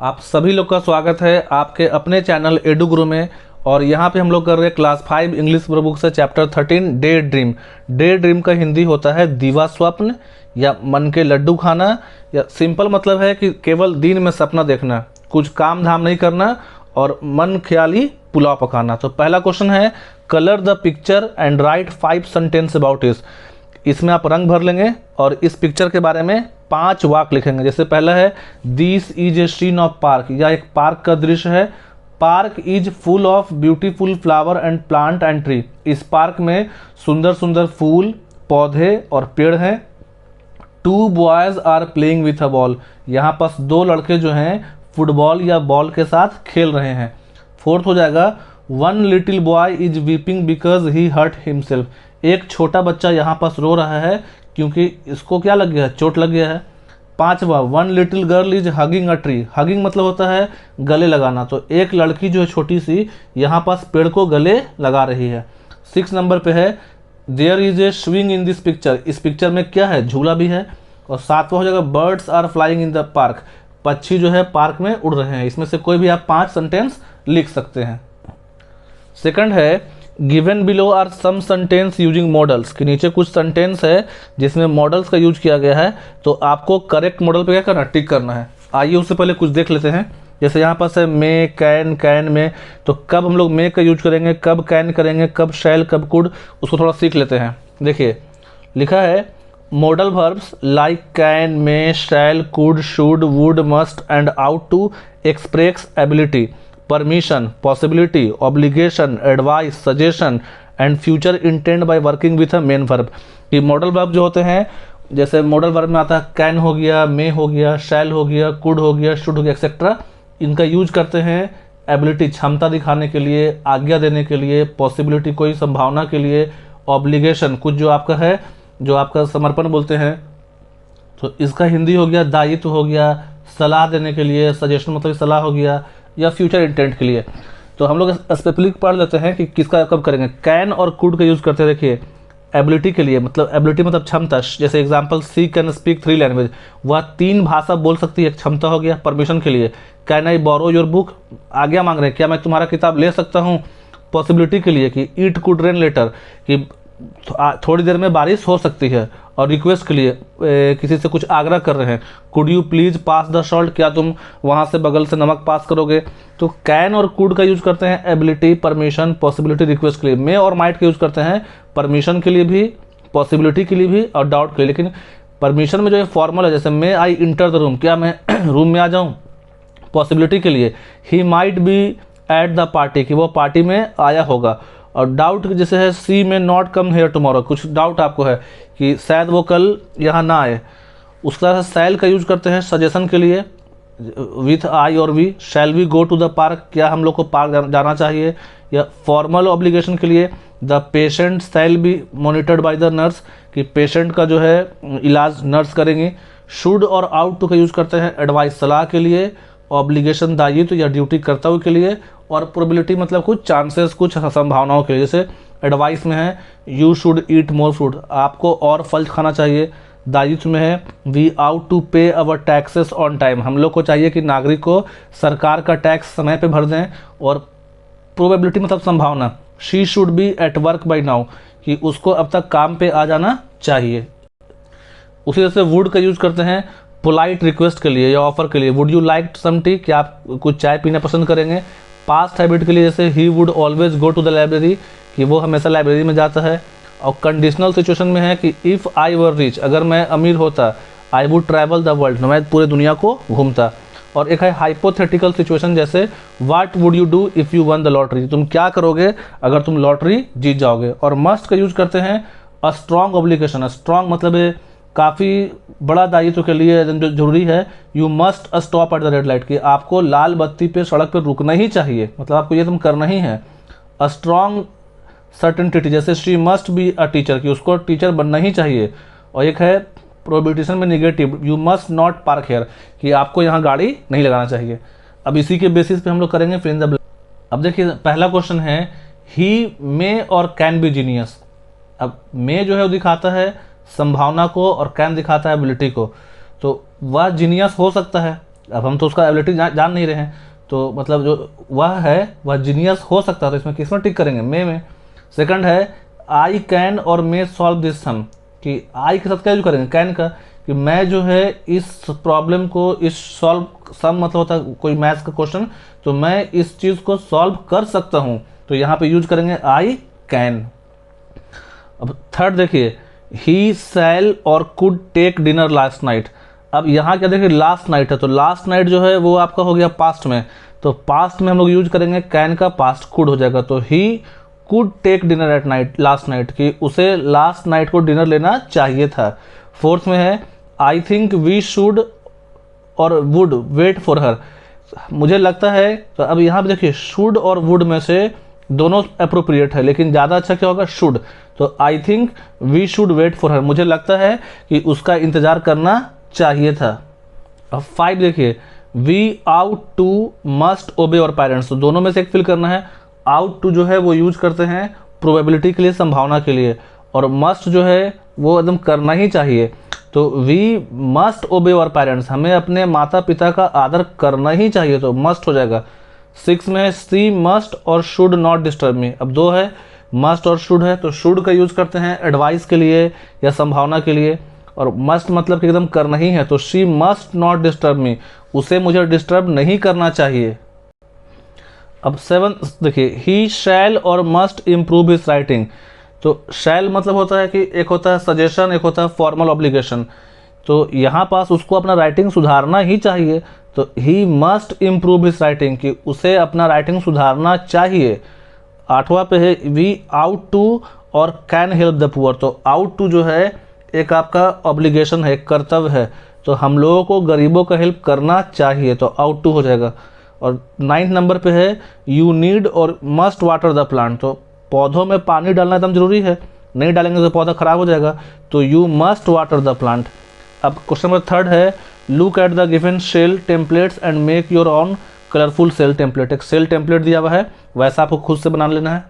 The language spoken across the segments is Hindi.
आप सभी लोग का स्वागत है आपके अपने चैनल एडू गुरु में। और यहाँ पे हम लोग कर रहे हैं क्लास 5 इंग्लिश बुक से chapter 13 day dream. Day dream का हिंदी होता है दीवा स्वप्न या मन के लड्डू खाना, या सिंपल मतलब है कि केवल दिन में सपना देखना, कुछ काम धाम नहीं करना और मन ख्याली पुलाव पकाना। तो पहला क्वेश्चन है colour the picture and right 5 sentence about it. इसमें आप रंग भर लेंगे और इस पिक्चर के बारे में 5 वाक्य लिखेंगे। जैसे पहला है this is a scene of park, यह एक पार्क का दृश्य है। Park is full of beautiful flower and plant and tree, इस पार्क में सुंदर सुंदर फूल पौधे और पेड़ हैं। 2 boys are playing with a ball, यहाँ पास 2 लड़के जो हैं फुटबॉल या बॉल के साथ खेल रहे हैं। 4th हो जाएगा 1 little boy is weeping because he hurt himself, एक छोटा बच्चा यहाँ पास रो रहा है क्योंकि इसको क्या लग गया है, चोट लग गया है। 5वां 1 little girl is hugging a tree, hugging मतलब होता है गले लगाना, तो एक लड़की जो है छोटी सी यहाँ पास पेड़ को गले लगा रही है। 6 नंबर पे है there is a swing in this picture, इस पिक्चर में क्या है, झूला भी है। और 7वां हो जाएगा birds are flying in the park, पक्षी जो है पार्क में उड़ रहे हैं। इसमें से कोई भी आप 5 सेंटेंस लिख सकते हैं। सेकंड है given below are some sentence using modals, कि नीचे कुछ सेंटेंस है जिसमें मॉडल्स का यूज किया गया है, तो आपको करेक्ट मॉडल पे क्या करना, टिक करना है। आइए उससे पहले कुछ देख लेते हैं। जैसे यहाँ पास है मे कैन, कैन में, तो कब हम लोग मे का यूज करेंगे, कब कैन करेंगे, कब शैल, कब कुड, उसको थोड़ा सीख लेते हैं। देखिए लिखा है model verbs like can, may, shall, could, should, would, must and ought to express ability, permission, possibility, obligation, advice, suggestion and future intent by working with a main verb. ये मॉडल वर्ब जो होते हैं, जैसे मॉडल वर्ब में आता है कैन हो गया, मे हो गया, शैल हो गया, कुड हो गया, शुड हो गया, एक्सेट्रा। इनका यूज करते हैं एबिलिटी क्षमता दिखाने के लिए, आज्ञा देने के लिए, पॉसिबिलिटी कोई संभावना के लिए, ऑब्लिगेशन कुछ जो आपका है, जो आपका समर्पण बोलते हैं, तो इसका हिंदी हो गया दायित्व हो गया, सलाह देने के लिए, सजेशन मतलब सलाह हो गया, या फ्यूचर इंटेंट के लिए। तो हम लोग स्पेसिफिक पढ़ लेते हैं कि किसका कब करेंगे। कैन और कुड का यूज करते हैं, देखिए एबिलिटी के लिए, मतलब एबिलिटी मतलब क्षमता, जैसे example she can speak 3 language, वह 3 भाषा बोल सकती है, क्षमता हो गया। परमिशन के लिए can I borrow your book, आज्ञा मांग रहे हैं क्या मैं तुम्हारा किताब ले सकता हूँ। पॉसिबिलिटी के लिए कि इट कुड रेन लेटर, कि थोड़ी देर में बारिश हो सकती है। और रिक्वेस्ट के लिए किसी से कुछ आग्रह कर रहे हैं, could you please pass the salt, क्या तुम वहाँ से बगल से नमक पास करोगे। तो कैन और कुड का यूज करते हैं एबिलिटी, परमिशन, पॉसिबिलिटी, रिक्वेस्ट के लिए। मे और माइट का यूज करते हैं परमिशन के लिए भी, पॉसिबिलिटी के लिए भी और डाउट के लिए। लेकिन परमिशन में जो है फॉर्मल है, जैसे मे आई इंटर द रूम, क्या मैं रूम में आ जाऊँ। पॉसिबिलिटी के लिए he might be at the party, कि वो पार्टी में आया होगा। और डाउट जैसे है सी में नॉट कम हेयर टुमारो, कुछ डाउट आपको है कि शायद वो कल यहाँ ना आए। उस तरह से शैल का यूज करते हैं सजेशन के लिए, विथ आई और we, shall we go to the park, क्या हम लोग को पार्क जाना चाहिए। या फॉर्मल ऑब्लिगेशन के लिए the patient shall be monitored by the nurse, कि पेशेंट का जो है इलाज नर्स करेंगे। शुड और आउट टू का यूज करते हैं एडवाइस सलाह के लिए, ऑब्लिगेशन दायित्व या ड्यूटी कर्तव्य के लिए, और प्रोबेबिलिटी मतलब कुछ चांसेस, कुछ संभावनाओं के लिए। जैसे एडवाइस में है you should eat more food, आपको और फल खाना चाहिए। दायित्व में है वी आउट टू पे अवर टैक्सेस ऑन टाइम, हम लोग को चाहिए कि नागरिक को सरकार का टैक्स समय पे भर दें। और प्रोबेबिलिटी मतलब संभावना, she should be at work by now, कि उसको अब तक काम पे आ जाना चाहिए। उसी तरह से वुड का यूज करते हैं पोलाइट रिक्वेस्ट के लिए या ऑफर के लिए, would you like some tea, क्या आप कुछ चाय पीना पसंद करेंगे। पास्ट हैबिट के लिए जैसे he would always go to the library, कि वो हमेशा लाइब्रेरी में जाता है। और कंडीशनल सिचुएशन में है कि इफ़ आई वर रिच, अगर मैं अमीर होता, I would travel the world, मैं पूरे दुनिया को घूमता। और एक है हाइपोथेटिकल सिचुएशन, जैसे what would you do if you one the lottery, तुम क्या करोगे अगर तुम लॉटरी जीत जाओगे। और मस्ट का यूज करते हैं अ स्ट्रॉन्ग ऑब्लिगेशन, स्ट्रॉन्ग मतलब काफ़ी बड़ा दायित्व के लिए जो जरूरी है। You must stop at the red light, कि आपको लाल बत्ती पे सड़क पे रुकना ही चाहिए, मतलब आपको ये तुम करना ही है। अ स्ट्रॉन्ग सर्टेनिटी, जैसे she must be a teacher, कि उसको टीचर बनना ही चाहिए। और एक है प्रोहिबिशन में negative, you must not park here, कि आपको यहाँ गाड़ी नहीं लगाना चाहिए। अब इसी के बेसिस पे हम लोग करेंगे फिल इन द ब्लैंक। अब देखिए पहला क्वेश्चन है ही मे और कैन बी जीनियस। अब मे जो है वो दिखाता है संभावना को और कैन दिखाता है एबिलिटी को, तो वह जीनियस हो सकता है। अब हम तो उसका एबिलिटी जान नहीं रहे हैं, तो मतलब जो वह है वह जीनियस हो सकता है, तो इसमें किस में टिक करेंगे, में। सेकंड है आई कैन और मे सॉल्व दिस सम, कि आई के साथ क्या यूज करेंगे, कैन का, कि मैं जो है इस प्रॉब्लम को इस सॉल्व, सम मतलब होता है कोई मैथ्स का क्वेश्चन, तो मैं इस चीज़ को सॉल्व कर सकता हूँ, तो यहाँ पे यूज करेंगे आई कैन। अब थर्ड देखिए, ही सैल और could take dinner last night. अब यहाँ क्या देखिए लास्ट नाइट है, तो लास्ट नाइट जो है वो आपका हो गया पास्ट में, तो पास्ट में हम लोग यूज करेंगे कैन का, पास्ट कुड हो जाएगा, तो he could take dinner at night last night, कि उसे लास्ट नाइट को डिनर लेना चाहिए था। फोर्थ में है आई थिंक वी शुड और वुड वेट फॉर हर, मुझे लगता है, तो अब यहाँ पे देखिए शुड और वुड में से दोनों अप्रोप्रिएट है, लेकिन ज़्यादा अच्छा क्या होगा, शुड, तो I think we should wait for her, मुझे लगता है कि उसका इंतज़ार करना चाहिए था। अब 5 देखिए, वी आउट टू मस्ट ओबे और पेरेंट्स, तो दोनों में से एक फिल करना है। आउट टू जो है वो यूज करते हैं प्रोबेबिलिटी के लिए, संभावना के लिए, और मस्ट जो है वो एकदम करना ही चाहिए, तो वी मस्ट ओबे और पेरेंट्स, हमें अपने माता पिता का आदर करना ही चाहिए, तो मस्ट हो जाएगा। 6 में है सी मस्ट और शुड नॉट डिस्टर्ब मी, अब 2 है मस्ट और शुड है, तो शुड का यूज करते हैं एडवाइस के लिए या संभावना के लिए, और मस्ट मतलब कि एकदम करना ही है, तो she must not disturb me, उसे मुझे डिस्टर्ब नहीं करना चाहिए। अब 7 देखिए, ही शैल और मस्ट इम्प्रूव हिज राइटिंग, तो शैल मतलब होता है कि एक होता है सजेशन, एक होता है फॉर्मल ऑब्लिगेशन, तो यहाँ पास उसको अपना राइटिंग सुधारना ही चाहिए, तो he must improve his writing, कि उसे अपना राइटिंग सुधारना चाहिए। 8वां पे है वी आउट टू और कैन हेल्प द पुअर, तो आउट टू जो है एक आपका ऑब्लिगेशन है, एक कर्तव्य है, तो हम लोगों को गरीबों का हेल्प करना चाहिए, तो आउट टू हो जाएगा। और 9 नंबर पे है यू नीड और मस्ट वाटर द प्लांट, तो पौधों में पानी डालना एकदम जरूरी है, नहीं डालेंगे तो पौधा खराब हो जाएगा, तो you must water the plant. अब क्वेश्चन नंबर 3 है look at the given sale templates and make your own colourful sale template, एक सेल टेम्पलेट दिया हुआ है, वैसा आपको खुद से बना लेना है।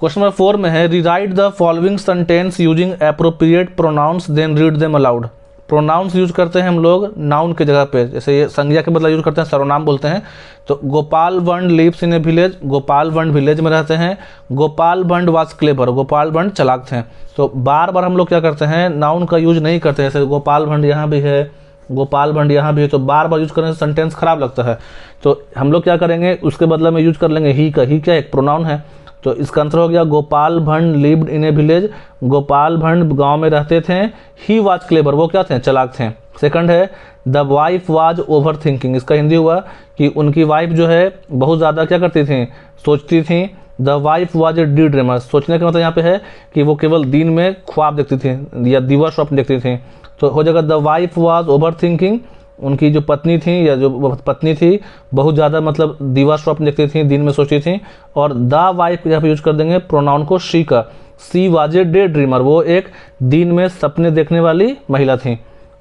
क्वेश्चन नंबर 4 में है rewrite the following sentence using appropriate pronouns then read them aloud, pronouns use करते हैं हम लोग नाउन के जगह पे, जैसे ये संज्ञा के बदला यूज करते हैं सर्वनाम बोलते हैं, तो Gopal Bhand lives in a village, Gopal Bhand village में रहते हैं, गोपाल बंड वाज क्लेवर, गोपाल बंड चालाक थे, तो बार बार हम लोग क्या करते हैं नाउन का यूज नहीं करते हैं, जैसे गोपाल बंड यहाँ भी है, गोपाल बंड यहाँ भी है, तो बार बार यूज करने से सेंटेंस खराब लगता है, तो हम लोग क्या करेंगे उसके बदले में यूज कर लेंगे ही का, ही क्या एक प्रोनाउन है, तो इसका आंसर हो गया Gopal Bhand lived in a village, Gopal Bhand गांव में रहते थे, ही वाज क्लेवर वो क्या थे, चालाक थे। सेकंड है the wife was over thinking, इसका हिंदी हुआ कि उनकी वाइफ जो है बहुत ज़्यादा क्या करती थी, सोचती थी, the wife was A D dreamer, सोचने का मतलब यहाँ पे है कि वो केवल दिन में ख्वाब देखती थी या दिवा स्वप्न देखती थी, तो हो जाएगा the wife was over thinking, उनकी जो पत्नी थी या जो पत्नी थी बहुत ज़्यादा मतलब दीवा स्वप्न देखती थी, दिन में सोचती थी, और द वाइफ यहाँ पे यूज कर देंगे प्रोनाउन को शी का, she was a day dreamer, वो एक दिन में सपने देखने वाली महिला थी।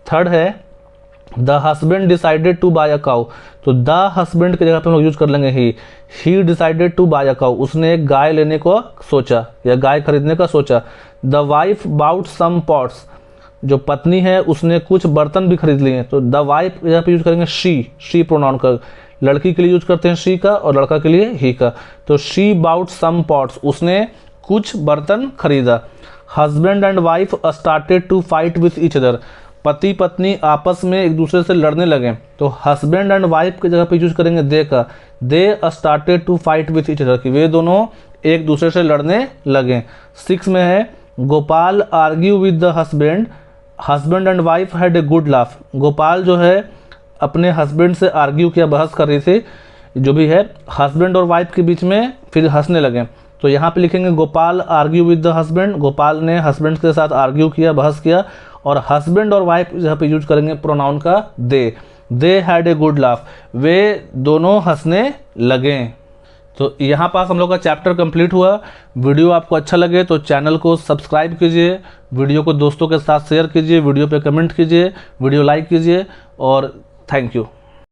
थर्ड है the husband decided to buy a cow, तो द हस्बैंड की जगह पे हम लोग यूज कर लेंगे he decided to buy a cow, उसने एक गाय लेने को सोचा या गाय खरीदने का सोचा। The wife bought some pots, जो पत्नी है उसने कुछ बर्तन भी खरीद लिए, तो द वाइफ यहाँ पे यूज करेंगे शी प्रोनाउन का, लड़की के लिए यूज करते हैं शी का और लड़का के लिए ही का, तो शी बाउट सम पॉट्स, उसने कुछ बर्तन खरीदा। Husband and wife started to fight with each other, पति पत्नी आपस में एक दूसरे से लड़ने लगे, तो हस्बैंड एंड वाइफ की जगह पे यूज करेंगे दे का, they started to fight with each other, कि वे दोनों एक दूसरे से लड़ने लगे। 6 में है Gopal argue with the husband and wife had a good laugh, Gopal जो है अपने हस्बैंड से आर्ग्यू किया, बहस कर रही थी, जो भी है हस्बैंड और वाइफ के बीच में फिर हंसने लगे, तो यहाँ पे लिखेंगे Gopal argue with the husband, Gopal ने हस्बैंड के साथ आर्ग्यू किया, बहस किया, और हस्बैंड और वाइफ यहाँ पे यूज करेंगे प्रोनाउन का they had a good laugh, वे दोनों हंसने लगे। तो यहाँ पास हम लोग का चैप्टर कंप्लीट हुआ। वीडियो आपको अच्छा लगे तो चैनल को सब्सक्राइब कीजिए, वीडियो को दोस्तों के साथ शेयर कीजिए, वीडियो पे कमेंट कीजिए, वीडियो लाइक कीजिए, और थैंक यू।